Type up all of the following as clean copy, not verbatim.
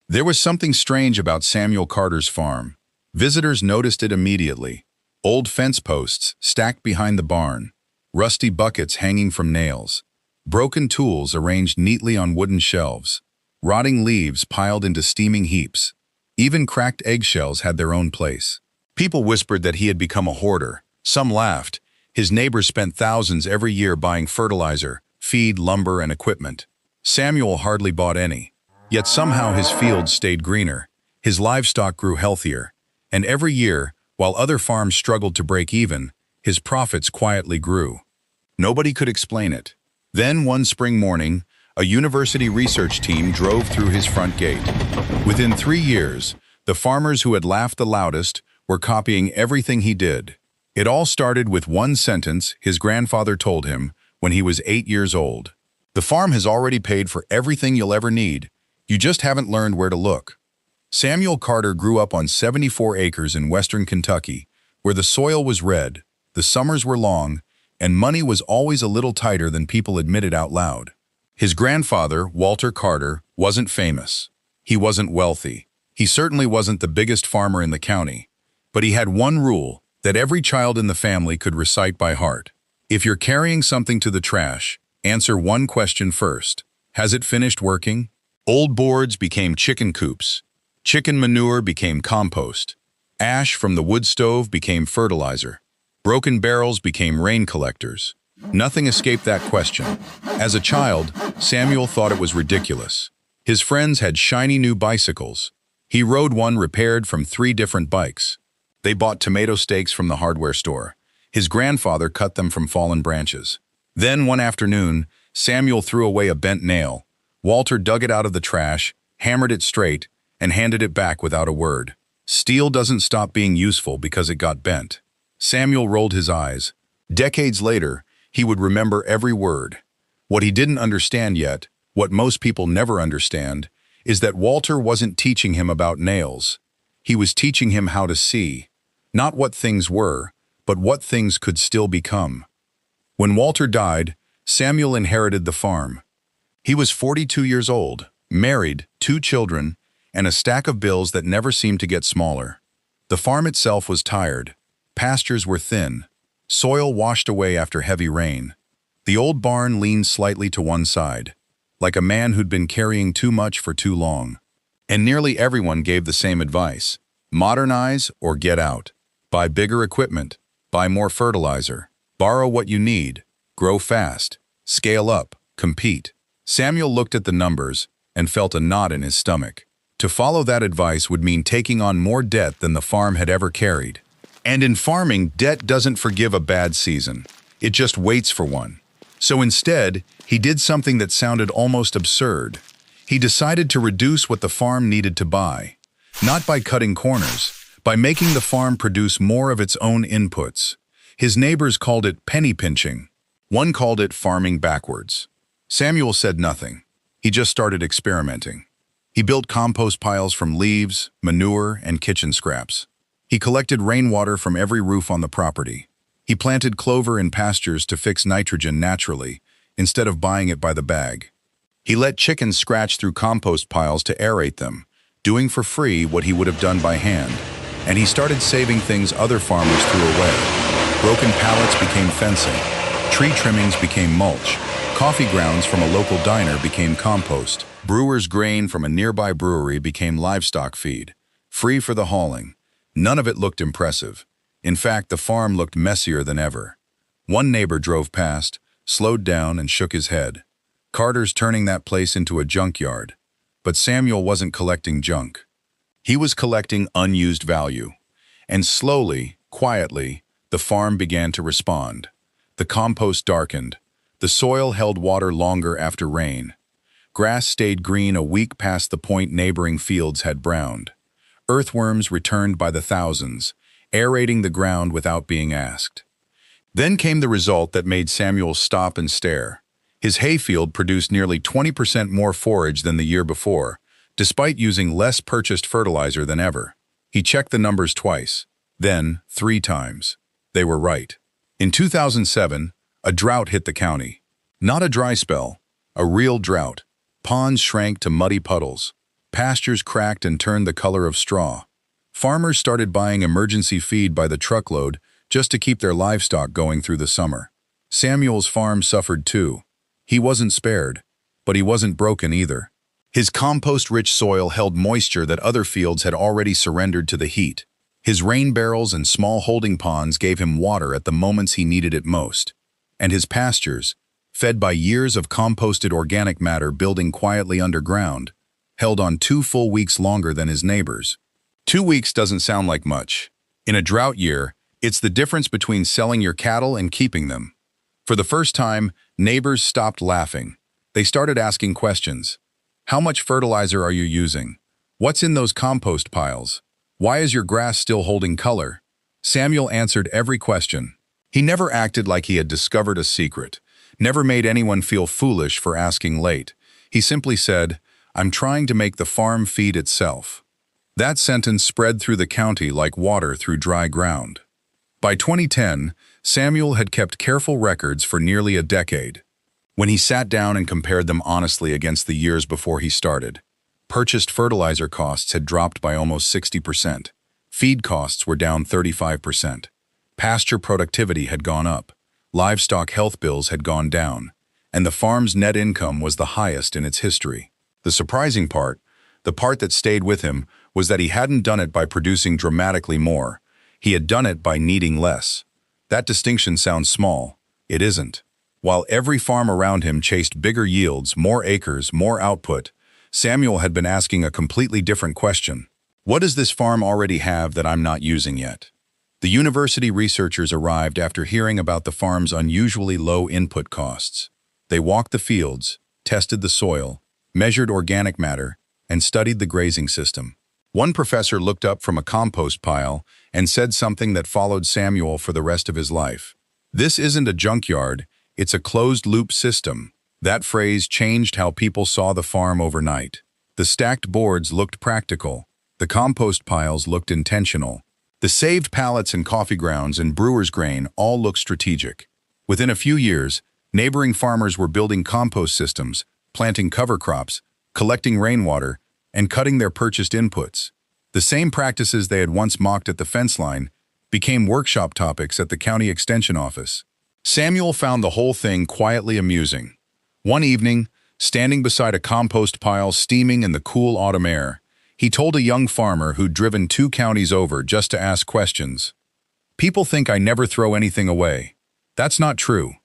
There was something strange about Samuel Carter's farm. Visitors noticed it immediately. Old fence posts stacked behind the barn, rusty buckets hanging from nails, broken tools arranged neatly on wooden shelves, rotting leaves piled into steaming heaps. Even cracked eggshells had their own place. People whispered that he had become a hoarder. Some laughed. His neighbors spent thousands every year buying fertilizer, feed, lumber, and equipment. Samuel hardly bought any. Yet somehow his fields stayed greener, his livestock grew healthier, and every year, while other farms struggled to break even, his profits quietly grew. Nobody could explain it. Then one spring morning, a university research team drove through his front gate. Within 3 years, the farmers who had laughed the loudest were copying everything he did. It all started with one sentence his grandfather told him when he was 8 years old. "The farm has already paid for everything you'll ever need. You just haven't learned where to look." Samuel Carter grew up on 74 acres in western Kentucky, where the soil was red, the summers were long, and money was always a little tighter than people admitted out loud. His grandfather, Walter Carter, wasn't famous. He wasn't wealthy. He certainly wasn't the biggest farmer in the county. But he had one rule that every child in the family could recite by heart. If you're carrying something to the trash, answer one question first. Has it finished working? Old boards became chicken coops. Chicken manure became compost. Ash from the wood stove became fertilizer. Broken barrels became rain collectors. Nothing escaped that question. As a child, Samuel thought it was ridiculous. His friends had shiny new bicycles. He rode one repaired from 3 different bikes. They bought tomato steaks from the hardware store. His grandfather cut them from fallen branches. Then one afternoon, Samuel threw away a bent nail. Walter dug it out of the trash, hammered it straight, and handed it back without a word. Steel doesn't stop being useful because it got bent. Samuel rolled his eyes. Decades later, he would remember every word. What he didn't understand yet, what most people never understand, is that Walter wasn't teaching him about nails. He was teaching him how to see, not what things were, but what things could still become. When Walter died, Samuel inherited the farm. He was 42 years old, married, 2 children, and a stack of bills that never seemed to get smaller. The farm itself was tired. Pastures were thin. Soil washed away after heavy rain. The old barn leaned slightly to one side, like a man who'd been carrying too much for too long. And nearly everyone gave the same advice. Modernize or get out. Buy bigger equipment. Buy more fertilizer. Borrow what you need. Grow fast. Scale up. Compete. Samuel looked at the numbers and felt a knot in his stomach. To follow that advice would mean taking on more debt than the farm had ever carried. And in farming, debt doesn't forgive a bad season. It just waits for one. So instead, he did something that sounded almost absurd. He decided to reduce what the farm needed to buy. Not by cutting corners, by making the farm produce more of its own inputs. His neighbors called it penny pinching. One called it farming backwards. Samuel said nothing. He just started experimenting. He built compost piles from leaves, manure, and kitchen scraps. He collected rainwater from every roof on the property. He planted clover in pastures to fix nitrogen naturally, instead of buying it by the bag. He let chickens scratch through compost piles to aerate them, doing for free what he would have done by hand. And he started saving things other farmers threw away. Broken pallets became fencing. Tree trimmings became mulch. Coffee grounds from a local diner became compost. Brewer's grain from a nearby brewery became livestock feed, free for the hauling. None of it looked impressive. In fact, the farm looked messier than ever. One neighbor drove past, slowed down, and shook his head. Carter's turning that place into a junkyard. But Samuel wasn't collecting junk. He was collecting unused value. And slowly, quietly, the farm began to respond. The compost darkened. The soil held water longer after rain. Grass stayed green a week past the point neighboring fields had browned. Earthworms returned by the thousands, aerating the ground without being asked. Then came the result that made Samuel stop and stare. His hayfield produced nearly 20% more forage than the year before, despite using less purchased fertilizer than ever. He checked the numbers twice, then 3 times. They were right. In 2007, a drought hit the county. Not a dry spell, a real drought. Ponds shrank to muddy puddles. pastures cracked and turned the color of straw. Farmers started buying emergency feed by the truckload just to keep their livestock going through the summer. Samuel's farm suffered too. He wasn't spared, but he wasn't broken either. His compost-rich soil held moisture that other fields had already surrendered to the heat. His rain barrels and small holding ponds gave him water at the moments he needed it most. And his pastures, fed by years of composted organic matter building quietly underground, held on 2 full weeks longer than his neighbors. 2 weeks doesn't sound like much. In a drought year, it's the difference between selling your cattle and keeping them. For the first time, neighbors stopped laughing. They started asking questions. How much fertilizer are you using? What's in those compost piles? Why is your grass still holding color? Samuel answered every question. He never acted like he had discovered a secret, never made anyone feel foolish for asking late. He simply said, "I'm trying to make the farm feed itself." That sentence spread through the county like water through dry ground. By 2010, Samuel had kept careful records for nearly a decade. When he sat down and compared them honestly against the years before he started, purchased fertilizer costs had dropped by almost 60%. Feed costs were down 35%. Pasture productivity had gone up. Livestock health bills had gone down. And the farm's net income was the highest in its history. The surprising part, the part that stayed with him, was that he hadn't done it by producing dramatically more. He had done it by needing less. That distinction sounds small. It isn't. While every farm around him chased bigger yields, more acres, more output, Samuel had been asking a completely different question. What does this farm already have that I'm not using yet? The university researchers arrived after hearing about the farm's unusually low input costs. They walked the fields, tested the soil, measured organic matter, and studied the grazing system. One professor looked up from a compost pile and said something that followed Samuel for the rest of his life. "This isn't a junkyard, it's a closed-loop system." That phrase changed how people saw the farm overnight. The stacked boards looked practical. The compost piles looked intentional. The saved pallets and coffee grounds and brewer's grain all looked strategic. Within a few years, neighboring farmers were building compost systems, planting cover crops, collecting rainwater, and cutting their purchased inputs. The same practices they had once mocked at the fence line became workshop topics at the county extension office. Samuel found the whole thing quietly amusing. One evening, standing beside a compost pile steaming in the cool autumn air, he told a young farmer who'd driven 2 counties over just to ask questions. "People think I never throw anything away. That's not true.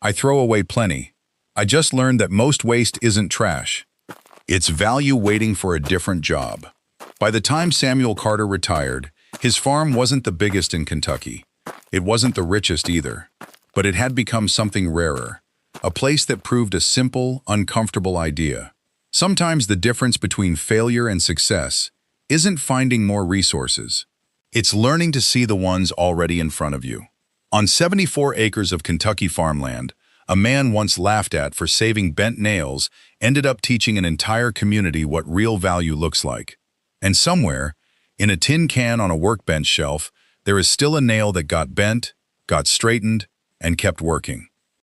I throw away plenty. I just learned that most waste isn't trash. It's value waiting for a different job." By the time Samuel Carter retired, his farm wasn't the biggest in Kentucky. It wasn't the richest either. But it had become something rarer, a place that proved a simple, uncomfortable idea. Sometimes the difference between failure and success isn't finding more resources. It's learning to see the ones already in front of you. On 74 acres of Kentucky farmland, a man once laughed at for saving bent nails ended up teaching an entire community what real value looks like. And somewhere, in a tin can on a workbench shelf, there is still a nail that got bent, got straightened, and kept working.